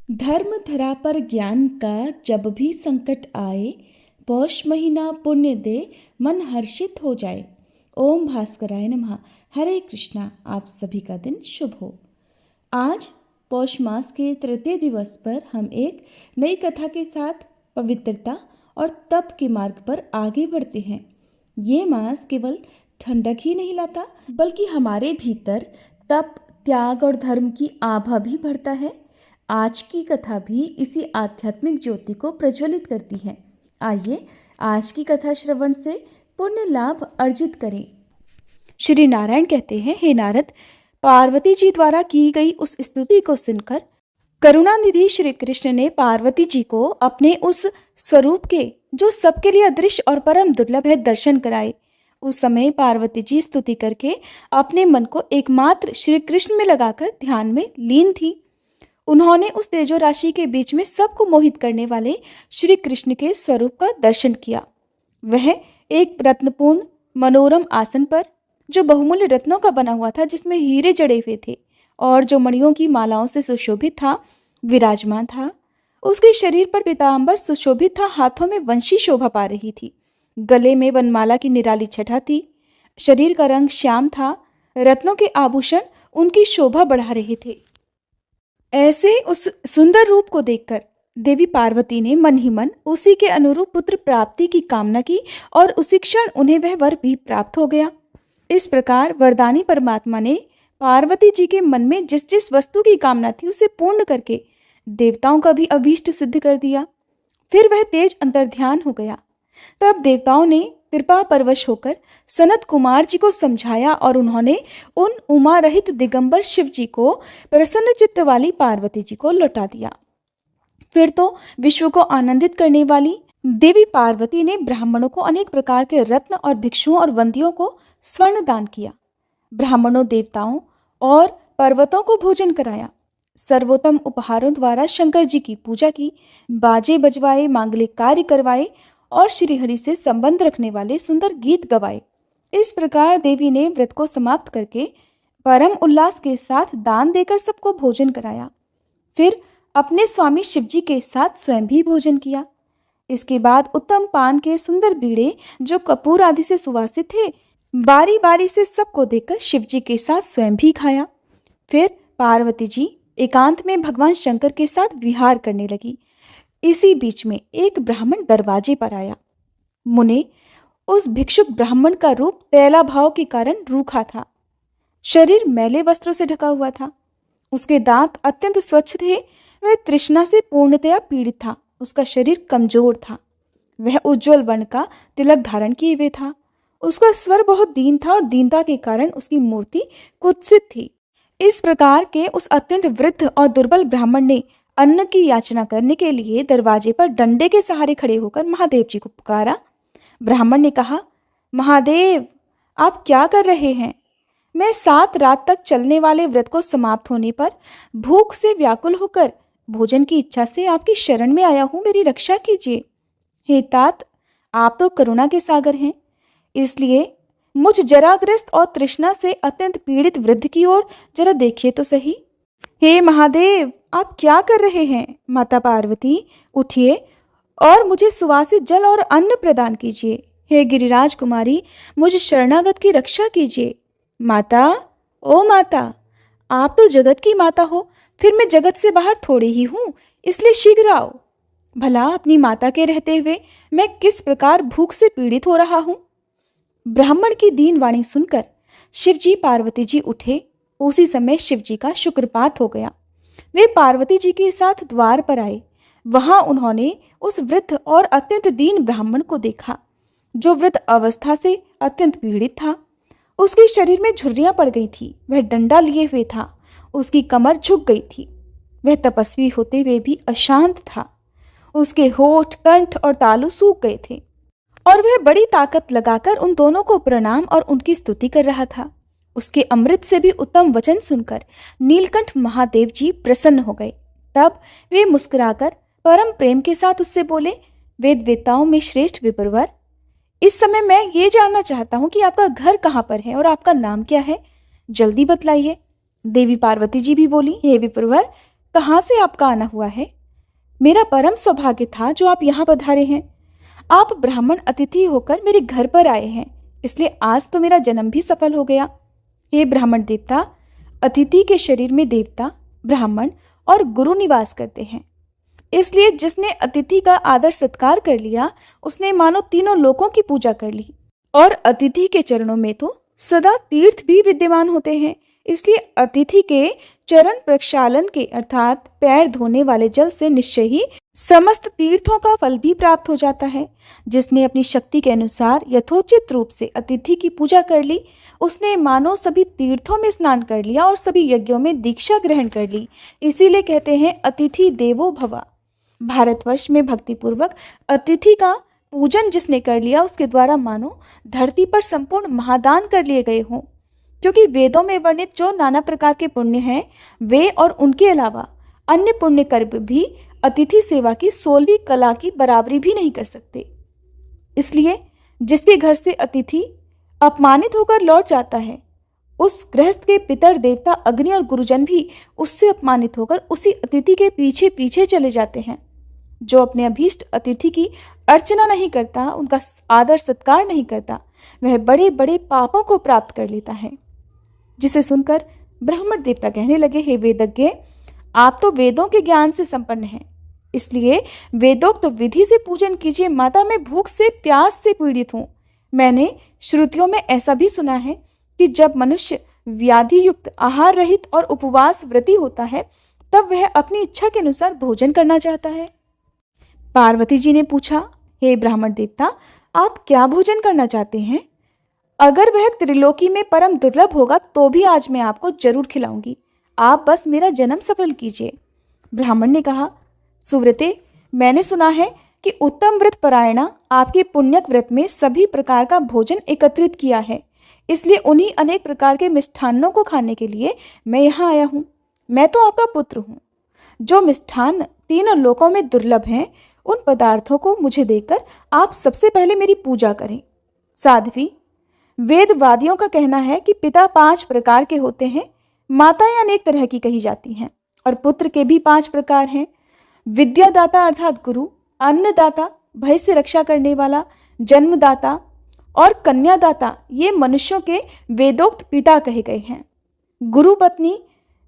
धर्म धरा पर ज्ञान का जब भी संकट आए, पौष महीना पुण्य दे मन हर्षित हो जाए। ओम भास्कराय नमः। हरे कृष्णा। आप सभी का दिन शुभ हो। आज पौष मास के तृतीय दिवस पर हम एक नई कथा के साथ पवित्रता और तप के मार्ग पर आगे बढ़ते हैं। ये मास केवल ठंडक ही नहीं लाता, बल्कि हमारे भीतर तप, त्याग और धर्म की आभा भी भरता है। आज की कथा भी इसी आध्यात्मिक ज्योति को प्रज्वलित करती है। आइए आज की कथा श्रवण से पुण्य लाभ अर्जित करें। श्री नारायण कहते हैं, हे नारद, पार्वती जी द्वारा की गई उस स्तुति को सुनकर करुणानिधि श्री कृष्ण ने पार्वती जी को अपने उस स्वरूप के, जो सबके लिए अदृश्य और परम दुर्लभ है, दर्शन कराए। उस समय पार्वती जी स्तुति करके अपने मन को एकमात्र श्री कृष्ण में लगाकर ध्यान में लीन थी। उन्होंने उस तेजो राशि के बीच में सबको मोहित करने वाले श्री कृष्ण के स्वरूप का दर्शन किया। वह एक रत्नपूर्ण मनोरम आसन पर, जो बहुमूल्य रत्नों का बना हुआ था, जिसमें हीरे जड़े हुए थे और जो मणियों की मालाओं से सुशोभित था, विराजमान था। उसके शरीर पर पीतांबर सुशोभित था, हाथों में वंशी शोभा पा रही थी, गले में वनमाला की निराली छटा थी। शरीर का रंग श्याम था, रत्नों के आभूषण उनकी शोभा बढ़ा रहे थे। ऐसे उस सुंदर रूप को देखकर देवी पार्वती ने मन ही मन उसी के अनुरूप पुत्र प्राप्ति की कामना की और उसी क्षण उन्हें वह वर भी प्राप्त हो गया। इस प्रकार वरदानी परमात्मा ने पार्वती जी के मन में जिस जिस वस्तु की कामना थी उसे पूर्ण करके देवताओं का भी अभीष्ट सिद्ध कर दिया। फिर वह तेज अंतर्ध्यान हो गया। तब देवताओं ने कृपा परवश होकर सनत कुमार जी को समझाया और उन्होंने उन उमा रहित दिगंबर शिव जी को प्रसन्न चित्त वाली पार्वती जी को लौटा दिया। फिर तो विश्व को आनंदित करने वाली देवी पार्वती ने ब्राह्मणों को अनेक प्रकार के रत्न और भिक्षुओं और वंदियों को स्वर्ण दान किया। ब्राह्मणों, देवताओं और पर्वतों को भोजन कराया। सर्वोत्तम उपहारों द्वारा शंकर जी की पूजा की, बाजे बजवाए, मांगलिक कार्य करवाए और श्रीहरि से संबंध रखने वाले सुंदर गीत गवाए। इस प्रकार देवी ने व्रत को समाप्त करके परम उल्लास के साथ दान देकर सबको भोजन कराया। फिर अपने स्वामी शिवजी के साथ स्वयं भी भोजन किया। इसके बाद उत्तम पान के सुंदर बीड़े, जो कपूर आदि से सुवासित थे, बारी बारी से सबको देकर शिवजी के साथ स्वयं भी खाया। फिर पार्वती जी एकांत में भगवान शंकर के साथ विहार करने लगी। इसी बीच में एक ब्राह्मण दरवाजे पर आया। मुने, उस भिक्षुक ब्राह्मण का रूप तैला भाव के कारण रूखा था। शरीर मैले वस्त्रों से ढका हुआ था। उसके दांत अत्यंत स्वच्छ थे। वह तृष्णा से पूर्णतया पीड़ित था। उसका शरीर कमजोर था। वह उज्ज्वल वर्ण का तिलक धारण किए हुए था। उसका स्वर बहुत दीन था और दीनता के कारण उसकी मूर्ति कुत्सित थी। इस प्रकार के उस अत्यंत वृद्ध और दुर्बल ब्राह्मण ने अन्न की याचना करने के लिए दरवाजे पर डंडे के सहारे खड़े होकर महादेव जी को पुकारा। ब्राह्मण ने कहा, महादेव, आप क्या कर रहे हैं? मैं 7 रात तक चलने वाले व्रत को समाप्त होने पर भूख से व्याकुल होकर भोजन की इच्छा से आपकी शरण में आया हूँ। मेरी रक्षा कीजिए। हे तात, आप तो करुणा के सागर हैं, इसलिए मुझ जराग्रस्त और तृष्णा से अत्यंत पीड़ित वृद्ध की ओर जरा देखिए तो सही। हे महादेव, आप क्या कर रहे हैं? माता पार्वती, उठिए और मुझे सुवासित जल और अन्न प्रदान कीजिए। हे गिरिराज कुमारी, मुझ शरणागत की रक्षा कीजिए। माता, ओ माता, आप तो जगत की माता हो, फिर मैं जगत से बाहर थोड़ी ही हूँ, इसलिए शीघ्र आओ। भला अपनी माता के रहते हुए मैं किस प्रकार भूख से पीड़ित हो रहा हूँ। ब्राह्मण की दीन वाणी सुनकर शिवजी पार्वती जी उठे। उसी समय शिवजी का शुक्रपात हो गया। वे पार्वती जी के साथ द्वार पर आए। वहां उन्होंने उस वृद्ध और अत्यंत दीन ब्राह्मण को देखा, जो वृद्ध अवस्था से अत्यंत पीड़ित था। उसके शरीर में झुर्रियां पड़ गई थी। वह डंडा लिए हुए था। उसकी कमर झुक गई थी। वह तपस्वी होते हुए भी अशांत था। उसके होठ, कंठ और तालु सूख गए थे और वह बड़ी ताकत लगाकर उन दोनों को प्रणाम और उनकी स्तुति कर रहा था। उसके अमृत से भी उत्तम वचन सुनकर नीलकंठ महादेव जी प्रसन्न हो गए। तब वे मुस्कुराकर परम प्रेम के साथ उससे बोले, वेद वेताओं में श्रेष्ठ विप्रवर, इस समय मैं ये जानना चाहता हूँ कि आपका घर कहाँ पर है और आपका नाम क्या है? जल्दी बतलाइए। देवी पार्वती जी भी बोली, हे विप्रवर, कहाँ से आपका आना हुआ है? मेरा परम सौभाग्य था जो आप यहाँ पधारे हैं। आप ब्राह्मण अतिथि होकर मेरे घर पर आए हैं, इसलिए आज तो मेरा जन्म भी सफल हो गया। हे ब्राह्मण देवता, अतिथि के शरीर में देवता, ब्राह्मण और गुरु निवास करते हैं, इसलिए जिसने अतिथि का आदर सत्कार कर लिया उसने मानो तीनों लोकों की पूजा कर ली। और अतिथि के चरणों में तो सदा तीर्थ भी विद्यमान होते हैं, इसलिए अतिथि के चरण प्रक्षालन के अर्थात पैर धोने वाले जल से निश्चय ही समस्त तीर्थों का फल भी प्राप्त हो जाता है। जिसने अपनी शक्ति के अनुसार यथोचित रूप से अतिथि की पूजा कर ली उसने मानो सभी तीर्थों में स्नान कर लिया और सभी यज्ञों में दीक्षा ग्रहण कर ली। इसीलिए कहते हैं अतिथि देवो भव। भारतवर्ष में भक्तिपूर्वक अतिथि का पूजन जिसने कर लिया उसके द्वारा मानो धरती पर संपूर्ण महादान कर लिए गए हों। क्योंकि वेदों में वर्णित जो नाना प्रकार के पुण्य हैं वे और उनके अलावा अन्य पुण्य कर्म भी अतिथि सेवा की 16वीं कला की बराबरी भी नहीं कर सकते। इसलिए जिसके घर से अतिथि अपमानित होकर लौट जाता है उस गृहस्थ के पितर देवता अग्नि और गुरुजन भी उससे अपमानित होकर उसी अतिथि के पीछे पीछे चले जाते हैं। जो अपने अभीष्ट अतिथि की अर्चना नहीं करता, उनका आदर सत्कार नहीं करता, वह बड़े बड़े पापों को प्राप्त कर लेता है। जिसे सुनकर ब्राह्मण देवता कहने लगे, हे वेदज्ञ, आप तो वेदों के ज्ञान से संपन्न हैं, इसलिए वेदोक्त विधि से पूजन कीजिए। माता, मैं भूख से प्यास से पीड़ित हूँ। मैंने श्रुतियों में ऐसा भी सुना है कि जब मनुष्य व्याधि युक्त आहार रहित और उपवास व्रती होता है तब वह अपनी इच्छा के अनुसार भोजन करना चाहता है। पार्वती जी ने पूछा, हे ब्राह्मण देवता, आप क्या भोजन करना चाहते हैं? अगर वह त्रिलोकी में परम दुर्लभ होगा तो भी आज मैं आपको जरूर खिलाऊंगी, आप बस मेरा जन्म सफल कीजिए। ब्राह्मण ने कहा, सुव्रते, मैंने सुना है कि उत्तम व्रत परायणा आपके पुण्यक व्रत में सभी प्रकार का भोजन एकत्रित किया है, इसलिए उन्हीं अनेक प्रकार के मिष्ठान्नों को खाने के लिए मैं यहाँ आया हूँ। मैं तो आपका पुत्र हूँ। जो मिष्ठान्न तीनों लोकों में दुर्लभ हैं उन पदार्थों को मुझे देकर आप सबसे पहले मेरी पूजा करें। साध्वी, वेदवादियों का कहना है कि पिता 5 प्रकार के होते हैं, माताएं अनेक तरह की कही जाती हैं और पुत्र के भी 5 प्रकार हैं। विद्यादाता अर्थात गुरु, अन्नदाता भय से रक्षा करने वाला, जन्मदाता और कन्यादाता ये मनुष्यों के वेदोक्त पिता कहे गए हैं। गुरु पत्नी,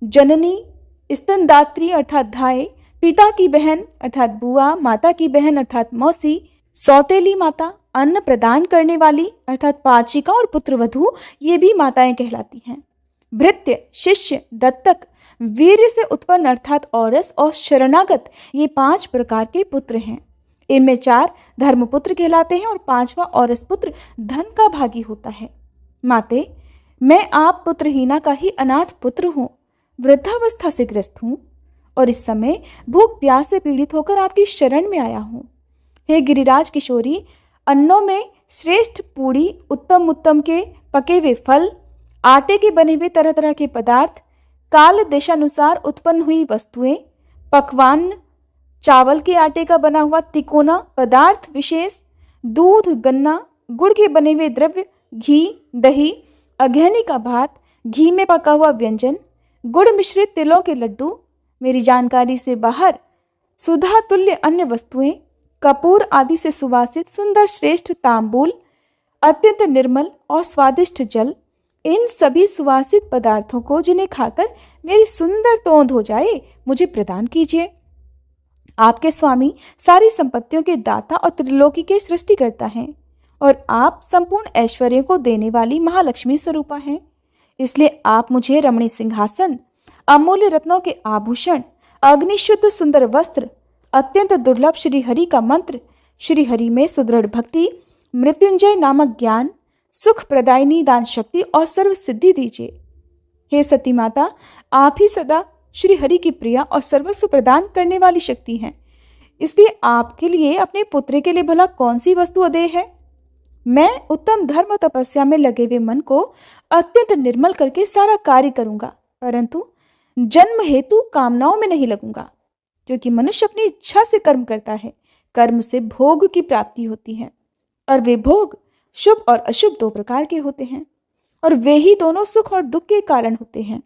जननी, स्तनदात्री अर्थात धाय, पिता की बहन अर्थात बुआ, माता की बहन अर्थात मौसी, सौतेली माता, अन्न प्रदान करने वाली अर्थात पाचिका और पुत्रवधू ये भी माताएं कहलाती हैं। भृत्य, शिष्य, दत्तक, वीर्य से उत्पन्न अर्थात औरस और शरणागत ये 5 प्रकार के पुत्र हैं। इनमें 4 धर्मपुत्र कहलाते हैं और 5वां औरस पुत्र धन का भागी होता है। माते, मैं आप पुत्रहीना का ही अनाथ पुत्र हूँ, वृद्धावस्था से ग्रस्त हूँ और इस समय भूख प्यास से पीड़ित होकर आपकी शरण में आया हूँ। हे गिरिराज किशोरी, अन्नों में श्रेष्ठ पूड़ी, उत्तम उत्तम के पके हुए फल, आटे के बने हुए तरह तरह के पदार्थ, काल देशानुसार उत्पन्न हुई वस्तुएं, पकवान, चावल के आटे का बना हुआ तिकोना पदार्थ विशेष, दूध, गन्ना, गुड़ के बने हुए द्रव्य, घी, दही, अघैनी का भात, घी में पका हुआ व्यंजन, गुड़ मिश्रित तिलों के लड्डू, मेरी जानकारी से बाहर सुधा तुल्य अन्य वस्तुएं, कपूर आदि से सुवासित सुंदर श्रेष्ठ तांबूल, अत्यंत निर्मल और स्वादिष्ट जल, इन सभी सुवासित पदार्थों को जिन्हें खाकर मेरी सुंदर तोंद हो जाए मुझे प्रदान कीजिए। आपके स्वामी सारी संपत्तियों के दाता और त्रिलोकी के सृष्टिकर्ता हैं और आप संपूर्ण ऐश्वर्य को देने वाली महालक्ष्मी स्वरूपा हैं। इसलिए आप मुझे रमणीय सिंहासन, अमूल्य रत्नों के आभूषण, अग्निशुद्ध सुंदर वस्त्र, अत्यंत दुर्लभ श्री हरि का मंत्र, श्री हरि में सुदृढ़ भक्ति, मृत्युंजय नामक ज्ञान, सुख प्रदायिनी दान शक्ति और सर्व सिद्धि दीजिए। हे सती माता, आप ही सदा श्री हरि की प्रिया और सर्वस्व प्रदान करने वाली शक्ति हैं, इसलिए आपके लिए अपने पुत्र के लिए भला कौन सी वस्तु अदेय है? मैं उत्तम धर्म तपस्या में लगे हुए मन को अत्यंत निर्मल करके सारा कार्य करूंगा, परंतु जन्म हेतु कामनाओं में नहीं लगूंगा, क्योंकि मनुष्य अपनी इच्छा से कर्म करता है। कर्म से भोग की प्राप्ति होती है और वे भोग शुभ और अशुभ 2 प्रकार के होते हैं और वे ही दोनों सुख और दुख के कारण होते हैं।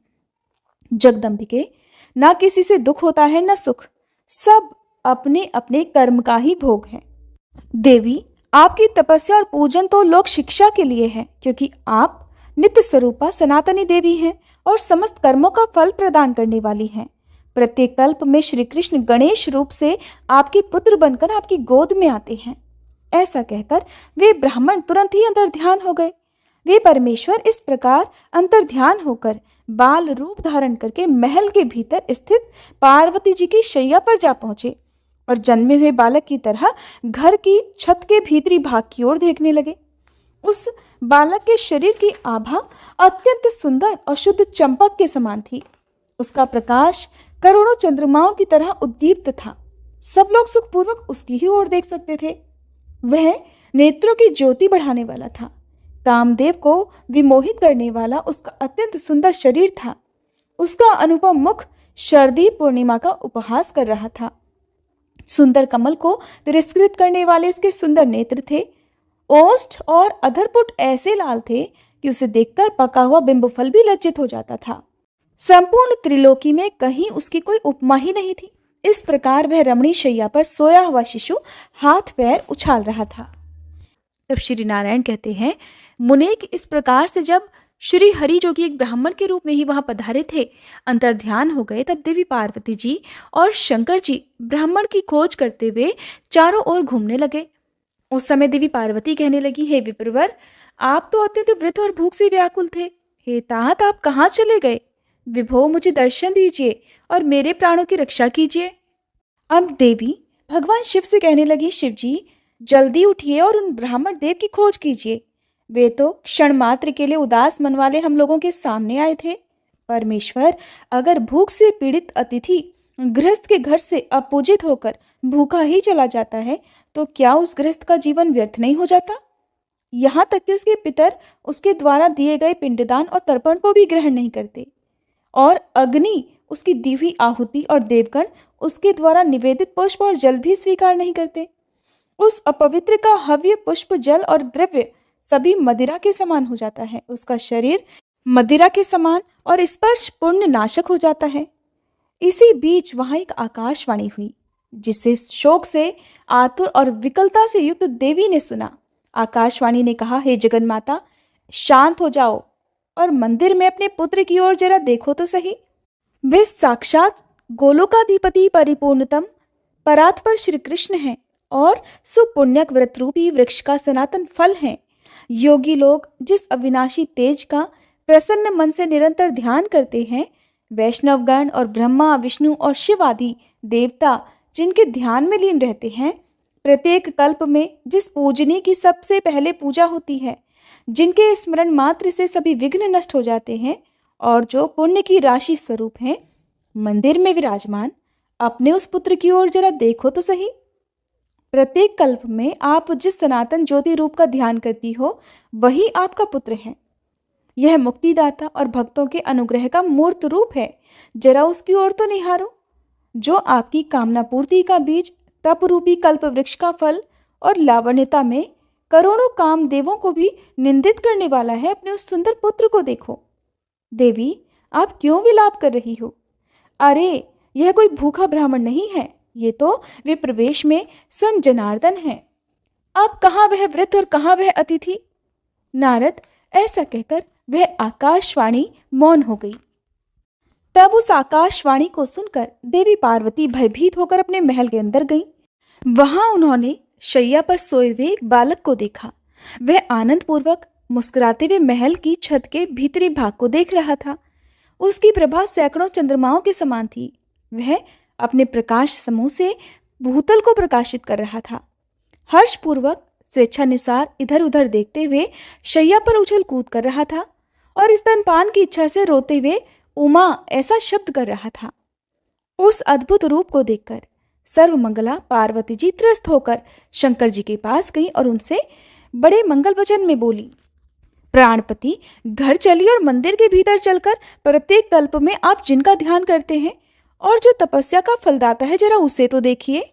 जगदम्बिके, ना किसी से दुख होता है न सुख, सब अपने अपने कर्म का ही भोग है। देवी, आपकी तपस्या और पूजन तो लोक शिक्षा के लिए है, क्योंकि आप नित्य स्वरूपा सनातनी देवी हैं और समस्त कर्मों का फल प्रदान करने वाली हैं। प्रत्येक कल्प में श्री कृष्ण गणेश रूप से आपके पुत्र बनकर आपकी गोद में आते हैं। ऐसा कहकर वे ब्राह्मण तुरंत ही अंतर ध्यान हो गए। वे परमेश्वर इस प्रकार अंतर ध्यान होकर बाल रूप धारण करके महल के भीतर स्थित पार्वती जी की शैया पर जा पहुंचे और जन्मे हुए बालक की तरह घर की छत के भीतरी भाग की ओर देखने लगे। उस बालक के शरीर की आभा अत्यंत सुंदर और शुद्ध चंपक के समान थी। उसका प्रकाश करोड़ों चंद्रमाओं की तरह उद्दीप्त था। सब लोग सुखपूर्वक उसकी ही ओर देख सकते थे। वह नेत्रों की ज्योति बढ़ाने वाला था। कामदेव को विमोहित करने वाला उसका अत्यंत सुंदर शरीर था। उसका अनुपम मुख शरदी पूर्णिमा का उपहास कर रहा था। सुंदर कमल को तिरस्कृत करने वाले उसके सुंदर नेत्र थे। ओष्ठ और अधरपुट ऐसे लाल थे कि उसे देखकर पका हुआ बिंबफल भी लज्जित हो जाता था। संपूर्ण त्रिलोकी में कहीं उसकी कोई उपमा ही नहीं थी। इस प्रकार वह रमणी शैया पर सोया हुआ शिशु हाथ पैर उछाल रहा था। तब श्री नारायण कहते हैं, मुनेक इस प्रकार से जब श्री हरि जो कि एक ब्राह्मण के रूप में ही वहां पधारे थे अंतर ध्यान हो गए, तब देवी पार्वती जी और शंकर जी ब्राह्मण की खोज करते हुए चारों ओर घूमने लगे। उस समय देवी पार्वती कहने लगी, हे विप्रवर, आप तो अत्यंत वृद्ध और भूख से व्याकुल थे। हे तात, आप कहाँ चले गए? विभो, मुझे दर्शन दीजिए और मेरे प्राणों की रक्षा कीजिए। अब देवी भगवान शिव से कहने लगी, शिव जी, जल्दी उठिए और उन ब्राह्मण देव की खोज कीजिए। वे तो क्षण मात्र के लिए उदास मन वाले हम लोगों के सामने आए थे। परमेश्वर, अगर भूख से पीड़ित अतिथि गृहस्थ के घर से अपूजित होकर भूखा ही चला जाता है तो क्या उस गृहस्थ का जीवन व्यर्थ नहीं हो जाता? यहाँ तक कि उसके पितर उसके द्वारा दिए गए पिंडदान और तर्पण को भी ग्रहण नहीं करते, और अग्नि उसकी दी हुई आहुति और देवगण उसके द्वारा निवेदित पुष्प और जल भी स्वीकार नहीं करते। उस अपवित्र का हव्य पुष्प, जल और द्रव्य सभी मदिरा के समान हो जाता है। उसका शरीर मदिरा के समान और स्पर्श पुण्य नाशक हो जाता है। इसी बीच वहां एक आकाशवाणी हुई, जिसे शोक से आतुर और विकलता से युक्त देवी ने सुना। आकाशवाणी ने कहा, हे जगन्माता, शांत हो जाओ और मंदिर में अपने पुत्र की ओर जरा देखो तो सही। वे साक्षात गोलोकाधिपति परिपूर्णतम परात्पर श्री कृष्ण हैं और सुपुण्यक व्रत रूपी वृक्ष का सनातन फल हैं। योगी लोग जिस अविनाशी तेज का प्रसन्न मन से निरंतर ध्यान करते हैं, वैष्णवगण और ब्रह्मा, विष्णु और शिव आदि देवता जिनके ध्यान में लीन रहते हैं, प्रत्येक कल्प में जिस पूजनी की सबसे पहले पूजा होती है, जिनके स्मरण मात्र से सभी विघ्न नष्ट हो जाते हैं और जो पुण्य की राशि स्वरूप हैं, मंदिर में विराजमान अपने उस पुत्र की ओर जरा देखो तो सही। प्रत्येक कल्प में आप जिस सनातन ज्योति रूप का ध्यान करती हो, वही आपका पुत्र है। यह मुक्तिदाता और भक्तों के अनुग्रह का मूर्त रूप है। जरा उसकी ओर तो निहारो, जो आपकी कामना पूर्ति का बीज, तप रूपी कल्प वृक्ष का फल और लावण्यता में करोड़ों काम देवों को भी निंदित करने वाला है। अपने उस सुंदर पुत्र को देखो। देवी, आप क्यों विलाप कर रही हो? अरे, यह कोई भूखा ब्राह्मण नहीं है, ये तो विप्रवेश में स्वयं जनार्दन है। अब कहाँ वह वृद्ध और कहाँ वह अतिथि? नारद, ऐसा कहकर वह आकाशवाणी मौन हो गई। तब उस आकाशवाणी को सुनकर देवी पार्वती भयभीत होकर अपने महल के अंदर गईं। वहां उन्होंने शैया पर सोए हुए एक बालक को देखा। वह आनंद पूर्वक मुस्कुराते हुए महल की छत के भीतरी भाग को देख रहा था। उसकी प्रभा सैकड़ों चंद्रमाओं के समान थी। वह अपने प्रकाश समूह से भूतल को प्रकाशित कर रहा था। हर्षपूर्वक स्वेच्छानुसार इधर उधर देखते हुए शैया पर उछल कूद कर रहा था और स्तनपान की इच्छा से रोते हुए उमा ऐसा शब्द कर रहा था। उस अद्भुत रूप को देखकर सर्वमंगला पार्वती जी त्रस्त होकर शंकर जी के पास गई और उनसे बड़े मंगल वचन में बोली, प्राणपति, घर चलिए और मंदिर के भीतर चलकर प्रत्येक कल्प में आप जिनका ध्यान करते हैं और जो तपस्या का फलदाता है, जरा उसे तो देखिए।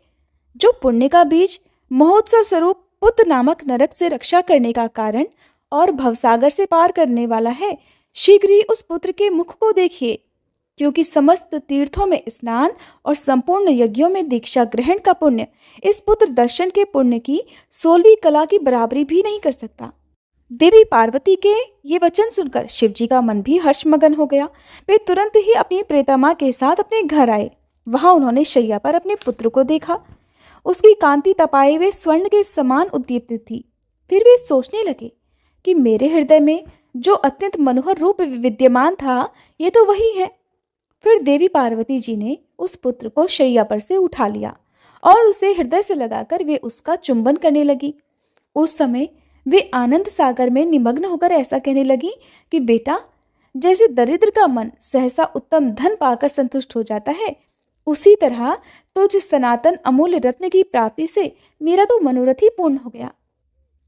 जो पुण्य का बीज, महोत्सव स्वरूप पुत्र नामक नरक से रक्षा करने का कारण और भवसागर से पार करने वाला है, शीघ्र ही उस पुत्र के मुख को देखिए। क्योंकि समस्त तीर्थों में स्नान और संपूर्ण यज्ञों में दीक्षा ग्रहण का पुण्य इस पुत्र दर्शन के पुण्य की 16वीं कला की बराबरी भी नहीं कर सकता। देवी पार्वती के ये वचन सुनकर शिवजी का मन भी हर्षमगन हो गया। वे तुरंत ही अपनी प्रेतमा के साथ अपने घर आए। वहां उन्होंने शैया पर अपने पुत्र को देखा। उसकी कांति तपाए हुए स्वर्ण के समान उद्दीप्त थी। फिर वे सोचने लगे कि मेरे हृदय में जो अत्यंत मनोहर रूप विद्यमान था, ये तो वही है। फिर देवी पार्वती जी ने उस पुत्र को शैया पर से उठा लिया और उसे हृदय से लगाकर वे उसका चुंबन करने लगी। उस समय वे आनंद सागर में निमग्न होकर ऐसा कहने लगी कि बेटा, जैसे दरिद्र का मन सहसा उत्तम धन पाकर संतुष्ट हो जाता है, उसी तरह तुझ सनातन अमूल्य रत्न की प्राप्ति से मेरा तो मनोरथ ही पूर्ण हो गया।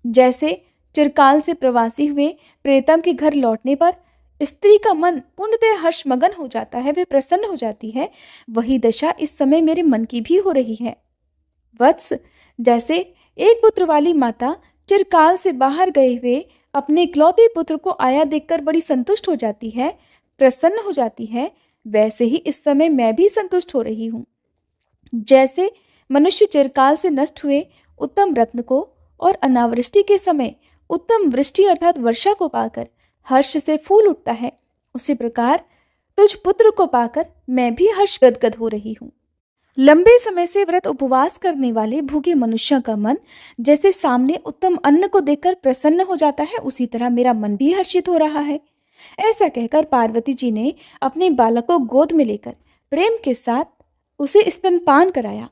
जैसे चिरकाल से प्रवासी हुए प्रेतम के घर लौटने पर स्त्री का मन पूर्णतः हर्षमगन हो जाता है, वे प्रसन्न हो जाती है, वही दशा इस समय मेरे मन की भी हो रही है। वत्स, जैसे एक पुत्र वाली माता चिरकाल से बाहर गए हुए अपने इकलौते पुत्र को आया देखकर बड़ी संतुष्ट हो जाती है, प्रसन्न हो जाती है, वैसे ही इस समय मैं भी संतुष्ट हो रही हूँ। जैसे मनुष्य चिरकाल से नष्ट हुए उत्तम रत्न को और अनावृष्टि के समय उत्तम वृष्टि अर्थात वर्षा को पाकर हर्ष से फूल उठता है, उसी प्रकार तुझ पुत्र को पाकर मैं भी हर्ष गदगद हो रही हूँ। लंबे समय से व्रत उपवास करने वाले भूखे मनुष्य का मन जैसे सामने उत्तम अन्न को देखकर प्रसन्न हो जाता है, उसी तरह मेरा मन भी हर्षित हो रहा है। ऐसा कहकर पार्वती जी ने अपने बालक को गोद में लेकर प्रेम के साथ उसे स्तनपान कराया।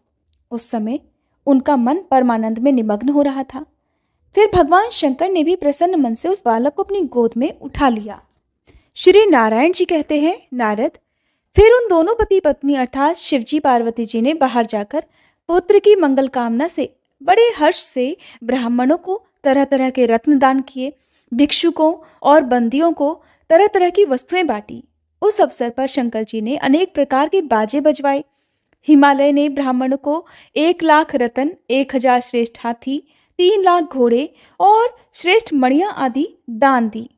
उस समय उनका मन परमानंद में निमग्न हो रहा था। फिर भगवान शंकर ने भी प्रसन्न मन से उस बालक को अपनी गोद में उठा लिया। श्री नारायण जी कहते हैं, नारद, फिर उन दोनों पति पत्नी अर्थात शिवजी पार्वती जी ने बाहर जाकर पुत्र की मंगल कामना से बड़े हर्ष से ब्राह्मणों को तरह तरह के रत्न दान किए, भिक्षुकों और बंदियों को तरह तरह की वस्तुएं बांटी। उस अवसर पर शंकर जी ने अनेक प्रकार के बाजे बजवाए। हिमालय ने ब्राह्मणों को 1,00,000 रतन, 1,000 श्रेष्ठ हाथी, 3,00,000 घोड़े और श्रेष्ठ मणियां आदि दान दी।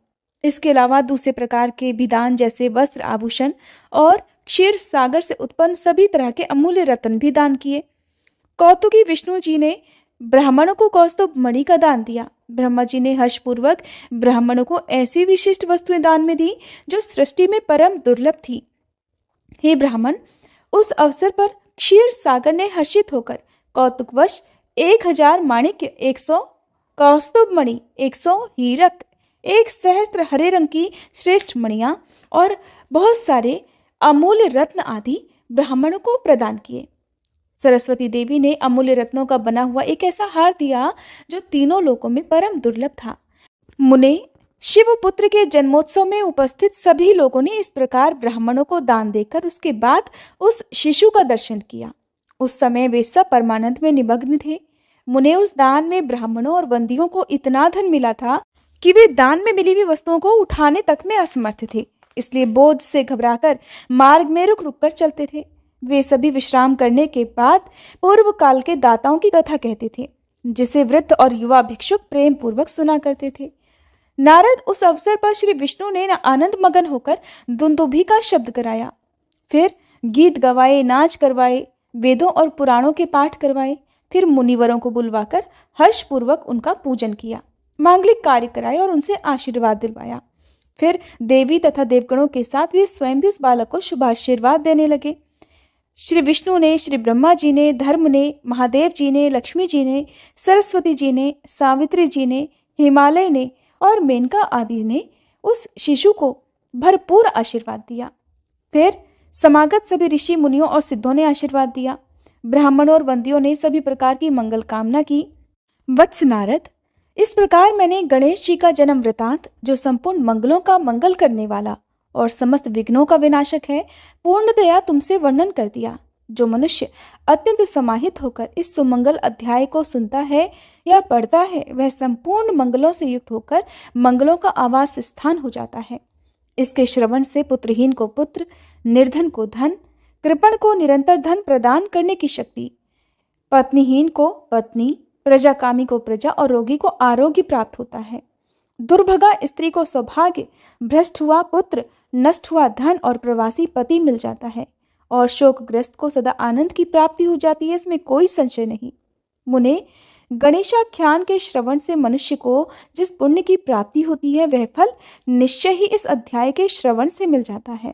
इसके अलावा दूसरे प्रकार के भी दान जैसे वस्त्र, आभूषण और क्षीर सागर से उत्पन्न सभी तरह के अमूल्य रत्न भी दान किए। कौतुकी विष्णु जी ने ब्राह्मणों को कौस्तुभ मणि का दान दिया। ब्रह्मा जी ने हर्षपूर्वक ब्राह्मणों को ऐसी विशिष्ट वस्तुएं दान में दी जो सृष्टि में परम दुर्लभ थी। हे ब्राह्मण, उस अवसर पर क्षीर सागर ने हर्षित होकर कौतुकवश 1,000 माणिक्य, 100 कौस्तुभ मणि, 100 हीरक, 1 सहस्त्र हरे रंग की श्रेष्ठ मणियां और बहुत सारे अमूल्य रत्न आदि ब्राह्मणों को प्रदान किए। सरस्वती देवी ने अमूल्य रत्नों का बना हुआ एक ऐसा हार दिया जो तीनों लोकों में परम दुर्लभ था। मुने, शिवपुत्र के जन्मोत्सव में उपस्थित सभी लोगों ने इस प्रकार ब्राह्मणों को दान देकर उसके बाद उस शिशु का दर्शन किया। उस समय वे सब परमानंद में निमग्न थे। मुने, उस दान में ब्राह्मणों और बंदियों को इतना धन मिला था कि वे दान में मिली हुई वस्तुओं को उठाने तक में असमर्थ थे, इसलिए बोझ से घबराकर मार्ग में रुक रुक कर चलते थे। वे सभी विश्राम करने के बाद पूर्व काल के दाताओं की कथा कहते थे, जिसे वृद्ध और युवा भिक्षुक प्रेम पूर्वक सुना करते थे। नारद, उस अवसर पर श्री विष्णु ने आनंद मगन होकर दुंदुभी का शब्द कराया। फिर गीत गवाए, नाच करवाए, वेदों और पुराणों के पाठ करवाए। फिर मुनिवरों को बुलवाकर हर्षपूर्वक उनका पूजन किया, मांगलिक कार्य कराए और उनसे आशीर्वाद दिलवाया। फिर देवी तथा देवगणों के साथ वे स्वयं भी उस बालक को शुभाशीर्वाद देने लगे। श्री विष्णु ने, श्री ब्रह्मा जी ने, धर्म ने, महादेव जी ने, लक्ष्मी जी ने, सरस्वती जी ने, सावित्री जी ने, हिमालय ने और मेनका आदि ने उस शिशु को भरपूर आशीर्वाद दिया। फिर समागत सभी ऋषि मुनियों और सिद्धों ने आशीर्वाद दिया। ब्राह्मणों और बंदियों ने सभी प्रकार की मंगल कामना की। वत्स नारद, इस प्रकार मैंने गणेश जी का जन्म वृतांत, जो संपूर्ण मंगलों का मंगल करने वाला और समस्त विघ्नों का विनाशक है, पूर्णतया तुमसे वर्णन कर दिया। जो मनुष्य अत्यंत समाहित होकर इस सुमंगल अध्याय को सुनता है या पढ़ता है, वह संपूर्ण मंगलों से युक्त होकर मंगलों का आवास स्थान हो जाता है। इसके श्रवण से पुत्रहीन को पुत्र, निर्धन को धन, कृपण को निरंतर धन प्रदान करने की शक्ति, पत्नीहीन को पत्नी, प्रजाकामी को प्रजा और रोगी को आरोग्य प्राप्त होता है। दुर्भगा स्त्री को सौभाग्य, भ्रष्ट हुआ पुत्र, नष्ट हुआ धन और प्रवासी पति मिल जाता है और शोकग्रस्त को सदा आनंद की प्राप्ति हो जाती है, इसमें कोई संशय नहीं। मुने, गणेशाख्यान के श्रवण से मनुष्य को जिस पुण्य की प्राप्ति होती है वह फल निश्चय ही इस अध्याय के श्रवण से मिल जाता है।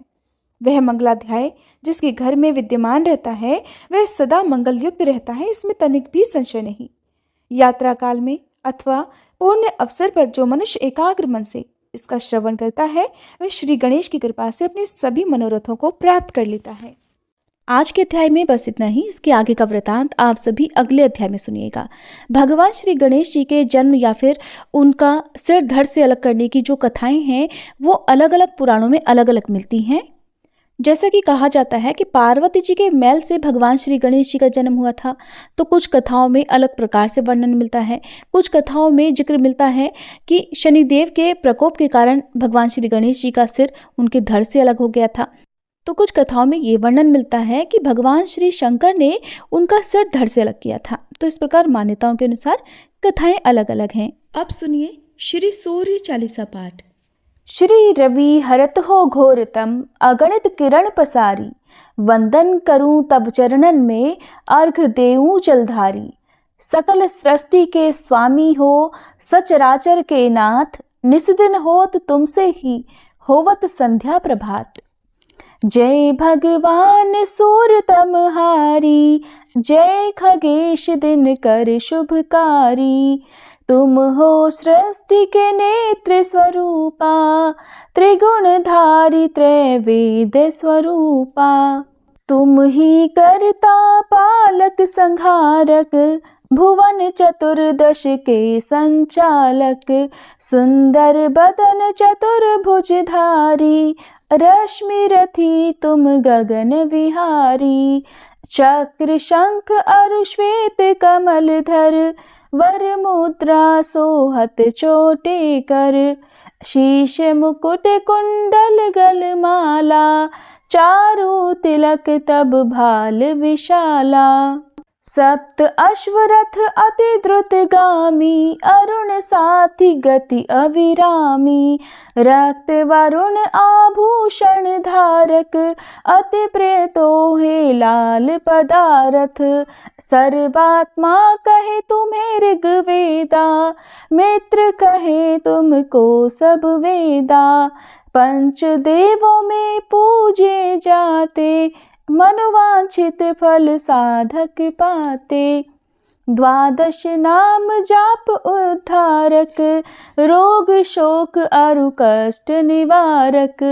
वह मंगलाध्याय जिसके घर में विद्यमान रहता है वह सदा मंगलयुक्त रहता है, इसमें तनिक भी संशय नहीं। यात्रा काल में अथवा पूर्ण अवसर पर जो मनुष्य एकाग्र मन से इसका श्रवण करता है वह श्री गणेश की कृपा से अपने सभी मनोरथों को प्राप्त कर लेता है। आज के अध्याय में बस इतना ही। इसके आगे का वृतांत आप सभी अगले अध्याय में सुनिएगा। भगवान श्री गणेश जी के जन्म या फिर उनका सिर धड़ से अलग करने की जो कथाएं हैं वो अलग अलग पुराणों में अलग अलग मिलती हैं। जैसा कि कहा जाता है कि पार्वती जी के मैल से भगवान श्री गणेश जी का जन्म हुआ था, तो कुछ कथाओं में अलग प्रकार से वर्णन मिलता है। कुछ कथाओं में जिक्र मिलता है कि शनिदेव के प्रकोप के कारण भगवान श्री गणेश जी का सिर उनके धड़ से अलग हो गया था। तो कुछ कथाओं में ये वर्णन मिलता है कि भगवान श्री शंकर ने उनका सिर धड़ से अलग किया था। तो इस प्रकार मान्यताओं के अनुसार कथाएं अलग अलग हैं। अब सुनिए श्री सूर्य चालीसा पाठ। श्री रवि हरत हो घोरतम अगणित किरण पसारी, वंदन करूं तब चरणन में अर्घ देऊं जलधारी। सकल सृष्टि के स्वामी हो सचराचर के नाथ, निस दिन होत तुमसे ही होवत संध्या प्रभात। जय भगवान सूरतमहारी, जय खगेश दिन कर शुभकारी। तुम हो सृष्टि के नेत्र स्वरूपा, त्रिगुणधारी त्रैवेद स्वरूपा। तुम ही करता पालक संहारक, भुवन चतुर्दश के संचालक। सुंदर बदन चतुर्भुजधारी, रश्मि रथी तुम गगन विहारी। चक्र शंख अरु श्वेत कमलधर, वर मुद्रा सोहत चोटे कर। शीश मुकुट कुंडल गलमाला, चारु तिलक तब भाल विशाला। सप्त अश्वरथ अति द्रुतगामी, अरुण साथी गति अविरामी। रक्त वरुण आभूषण धारक, अति प्रिय तोहे लाल पदारथ। सर्वात्मा कहे तुम्हें ऋग्वेदा, मित्र कहे तुमको सब वेदा। पंच देवों में पूजे जाते, मनोवांछित फल साधक पाते। द्वादश नाम जाप उद्धारक, रोग शोक अरु कष्ट निवारक।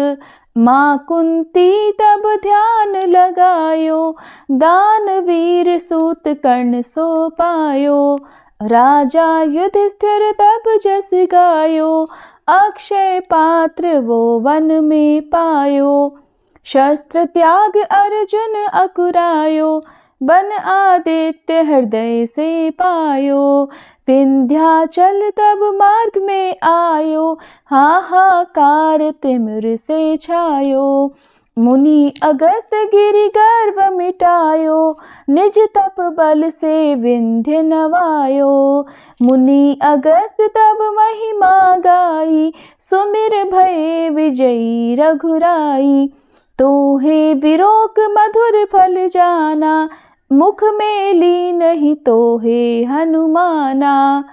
माँ कुंती तब ध्यान लगायो, दानवीर सूत कर्ण सो पायो। राजा युधिष्ठिर तब जस गायो, अक्षय पात्र वो वन में पायो। शस्त्र त्याग अर्जुन अकुरायो, बन आदित्य हृदय से पायो। विंध्याचल तब मार्ग में आयो, हाहाकार तिमिर से छायो। मुनि अगस्त गिरि गर्व मिटायो, निज तप बल से विंध्य नवायो। मुनि अगस्त तब महिमा गाई, सुमिर भये विजयी रघुराई। तोहे विरोक मधुर फल जाना, मुख में ली नहीं तोहे हनुमाना।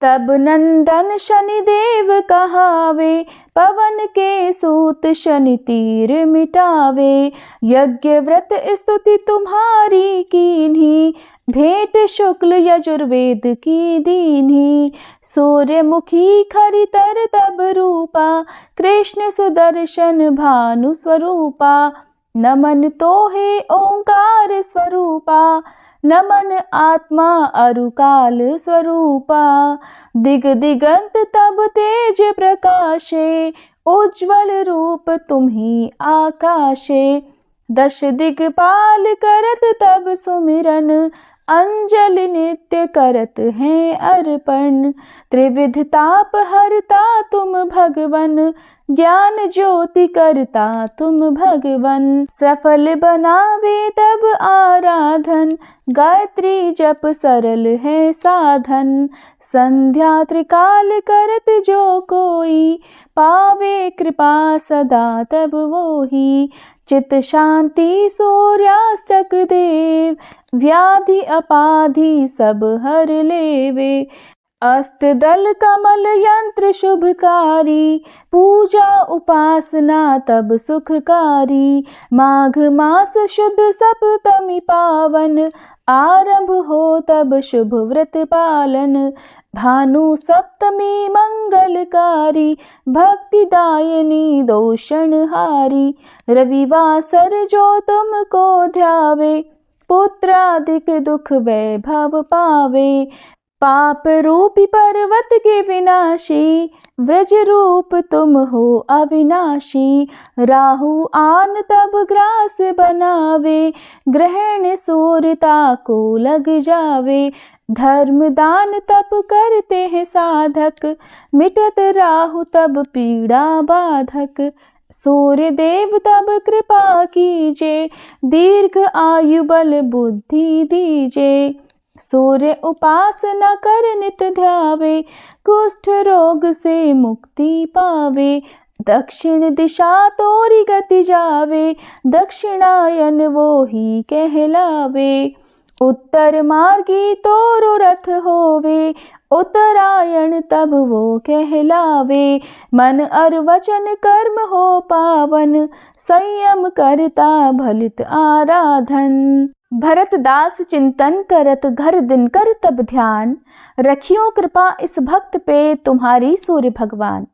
तब नंदन शनिदेव कहावे, पवन के सूत शनि तीर मिटावे। यज्ञ व्रत स्तुति तुम्हारी कीन्ही, भेंट शुक्ल यजुर्वेद की दीन्ही। सूर्यमुखी खरितर तब रूपा, कृष्ण सुदर्शन भानु स्वरूपा। नमन तोहे ओंकार स्वरूपा, नमन आत्मा अरुकाल स्वरूपा। दिग दिगंत तब तेज प्रकाशे, उज्ज्वल रूप तुम्ही आकाशे। दश दिगपाल करत तब सुमिरन, अंजलि नित्य करत हैं अर्पण। त्रिविध ताप हरता तुम भगवन, ज्ञान ज्योति करता तुम भगवन। सफल बनावे तब आराधन, गायत्री जप सरल है साधन। संध्या त्रिकाल करत जो कोई, पावे कृपा सदा तब वोही। चित शांति सूर्यास्तक देव, व्याधि अपाधि सब हर लेवे। अष्टदल कमल यंत्र शुभकारी, पूजा उपासना तब सुखकारी। माघ मास शुद्ध सप्तमी पावन, आरंभ हो तब शुभ व्रत पालन। भानु सप्तमी मंगलकारी, भक्तिदायिनी दोषणहारी। रविवासर जो तुमको ध्यावे, पुत्रादिक दुख वैभव पावे। पाप रूपी पर्वत के विनाशी, व्रज रूप तुम हो अविनाशी। राहु आन तब ग्रास बनावे, ग्रहण सूर्यता को लग जावे। धर्म दान तप करते हैं साधक, मिटत राहु तब पीड़ा बाधक। सूर्य देव तब कृपा कीजे, दीर्घ आयु बल बुद्धि दीजे। सूर्य उपासना कर नित ध्यावे, कुष्ठ रोग से मुक्ति पावे। दक्षिण दिशा तोरी गति जावे, दक्षिणायन वो ही कहलावे। उत्तर मार्गी तोरो रथ होवे, उत्तरायण तब वो कहलावे। मन और वचन कर्म हो पावन, संयम करता भलित आराधन। भरत दास चिंतन करत घर दिन कर तब ध्यान, रखियो कृपा इस भक्त पे तुम्हारी सूर्य भगवान।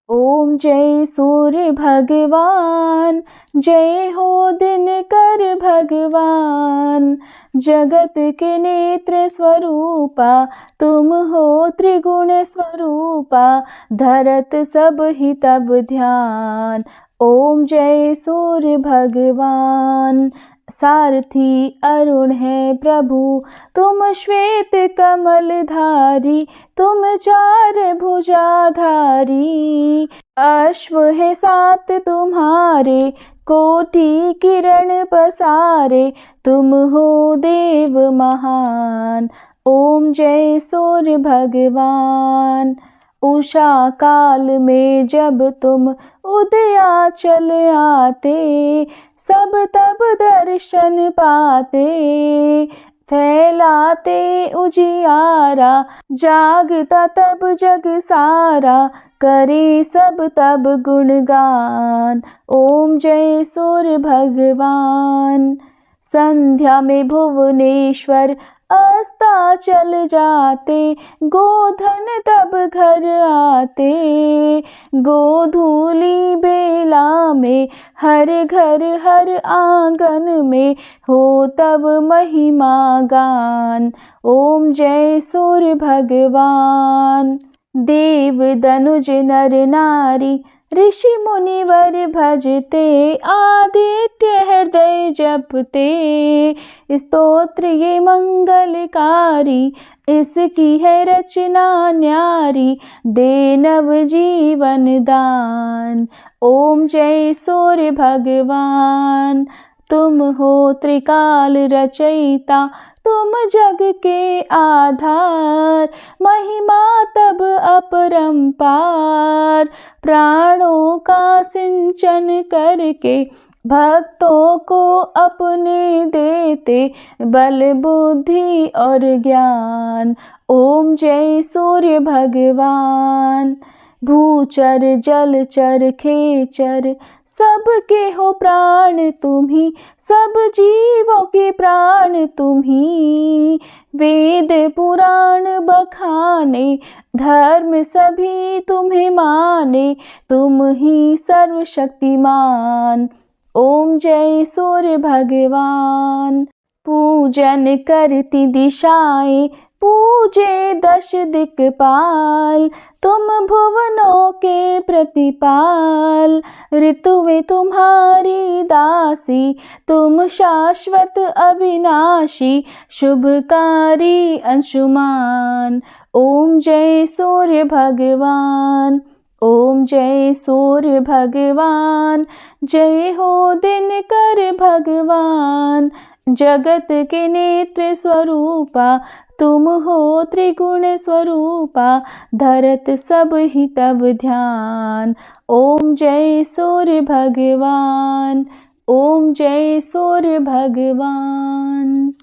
ओम जय सूर्य भगवान, जय हो दिनकर भगवान। जगत के नेत्र स्वरूपा, तुम हो त्रिगुण स्वरूपा। धरत सब ही तब ध्यान, ओम जय सूर्य भगवान। सारथी अरुण है प्रभु, तुम श्वेत कमल धारी। तुम चार भुजाधारी, अश्व है सात तुम्हारे। कोटि किरण पसारे, तुम हो देव महान। ओम जय सूर्य भगवान। उषा काल में जब तुम उदयाचल आते, सब तब दर्शन पाते। फैलाते उजियारा, जागता तब जग सारा। करे सब तब गुणगान, ओम जय सूर्य भगवान। संध्या में भुवनेश्वर अस्ताचल जाते, गोधन तब घर आते। गोधूली बेला में हर घर हर आंगन में, हो तब महिमा गान। ओम जय सूर्य भगवान। देव दनुज नर नारी, ऋषि मुनिवर भजते। आदित्य हृदय जपते, स्तोत्र ये मंगलकारी। इसकी है रचना न्यारी, दे नव जीवन दान। ओम जय सूर्य भगवान। तुम हो त्रिकाल रचयिता, तुम जग के आधार। महिमा तब अपरंपार, प्राणों का सिंचन करके। भक्तों को अपने देते, बल बुद्धि और ज्ञान। ओम जय सूर्य भगवान। भूचर जलचर खेचर, सबके हो प्राण तुम्ही। सब जीवों के प्राण तुम्ही। वेद पुराण बखाने, धर्म सभी तुम्हें माने। तुम ही सर्वशक्तिमान, ओम जय सूर्य भगवान। पूजन करती दिशाएं, पूजे दश दिक्पाल, तुम भुवनों के प्रतिपाल। ऋतुएं तुम्हारी दासी, तुम शाश्वत अविनाशी, शुभकारी अंशुमान। ओम जय सूर्य भगवान, ओम जय सूर्य भगवान। जय हो दिनकर भगवान, जगत के नेत्र स्वरूपा, तुम हो त्रिगुण स्वरूपा, धरत सब ही तब ध्यान। ओम जय सूर्य भगवान, ओम जय सूर्य भगवान।